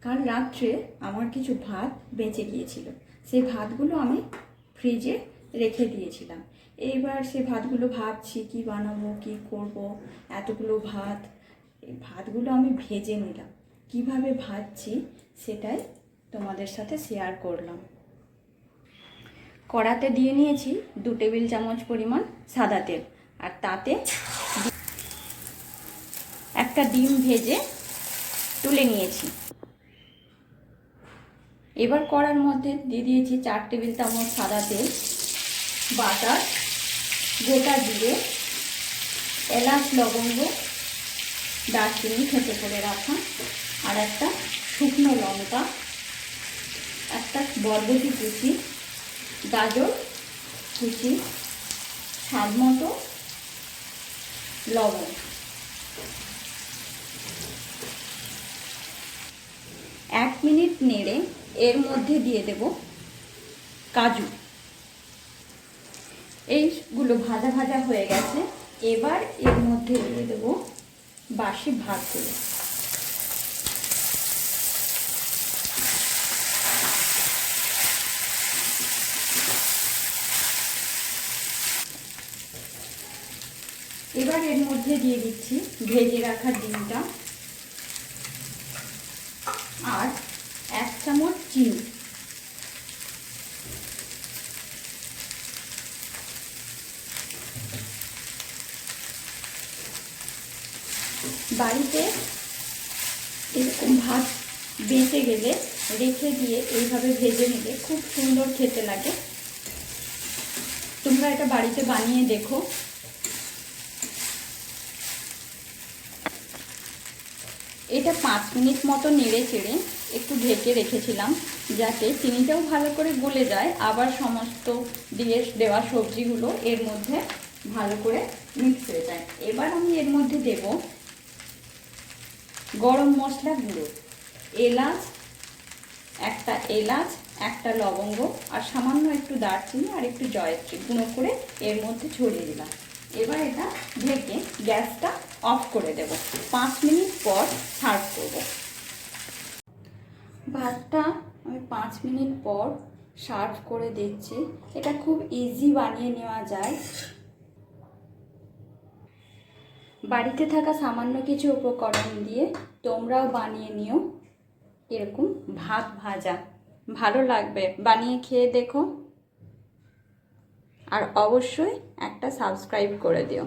কাল রাত্রে আমার কিছু ভাত বেঁচে গিয়েছিল, সেই ভাতগুলো আমি ফ্রিজে রেখে দিয়েছিলাম। এইবার সেই ভাতগুলো ভাবছি কি বানাবো, কি করব। এতগুলো ভাত, এই ভাতগুলো আমি ভেজে নিলাম। কিভাবে ভাজছি সেটাই তোমাদের সাথে শেয়ার করলাম। কড়াতে দিয়ে নিয়েছি 2 টেবিল চামচ পরিমাণ সাদা তেল, আর তাতে একটা ডিম ভেজে তুলে নিয়েছি। এবার কড়ার মধ্যে দিয়ে দিয়েছি 4 টেবিল চামচ সাদা তেল, বাটার, গোটা জিরে, এলাচ, লবঙ্গ, দারচিনি থেঁতে করে রাখা, আর একটা শুকনো লঙ্কা, একটা বরবটি কুচি, গাজর কুচি, স্বাদ মতো লবণ। 1 মিনিট নেড়ে এর মধ্যে দিয়ে দেব কাজু। এইগুলো ভাজা ভাজা হয়ে গেছে। এবার এর মধ্যে দিয়ে দেব বাসি ভাতগুলো। এবার এর মধ্যে দিয়ে দিচ্ছি ভেজে রাখা ডিমটা আর 1 চামচ চিনি। বাড়িতে এরকম ভাত বেঁচে গেলে রেখে দিয়ে এইভাবে ভেজে নিলে খুব সুন্দর খেতে লাগে। তোমরা এটা বাড়িতে বানিয়ে দেখো। এটা 5 মিনিট মতো নেড়ে চেড়ে একটু ঢেকে রেখেছিলাম, যাতে চিনিটাও ভালো করে গলে যায়, আবার সমস্ত দিয়ে দেওয়া সবজিগুলো এর মধ্যে ভালো করে মিক্স হয়ে যায়। এবার আমি এর মধ্যে দেব গরম মশলা গুঁড়ো, এলাচ, একটা লবঙ্গ, আর সামান্য একটু দারচিনি আর একটু জয়ত্রী গুঁড়ো করে এর মধ্যে ছড়িয়ে দিলাম। এবার এটা ঢেকে গ্যাসটা অফ করে দেব। 5 মিনিট পর সার্ভ করব। ভাতটা আমি 5 মিনিট পর সার্ভ করে দিচ্ছি। এটা খুব ইজি বানিয়ে নেওয়া যায়। বাড়িতে থাকা সামান্য কিছু উপকরণ দিয়ে তোমরাও বানিয়ে নিও এরকম ভাত ভাজা। ভালো লাগবে, বানিয়ে খেয়ে দেখো। আর অবশ্যই একটা সাবস্ক্রাইব করে দিও।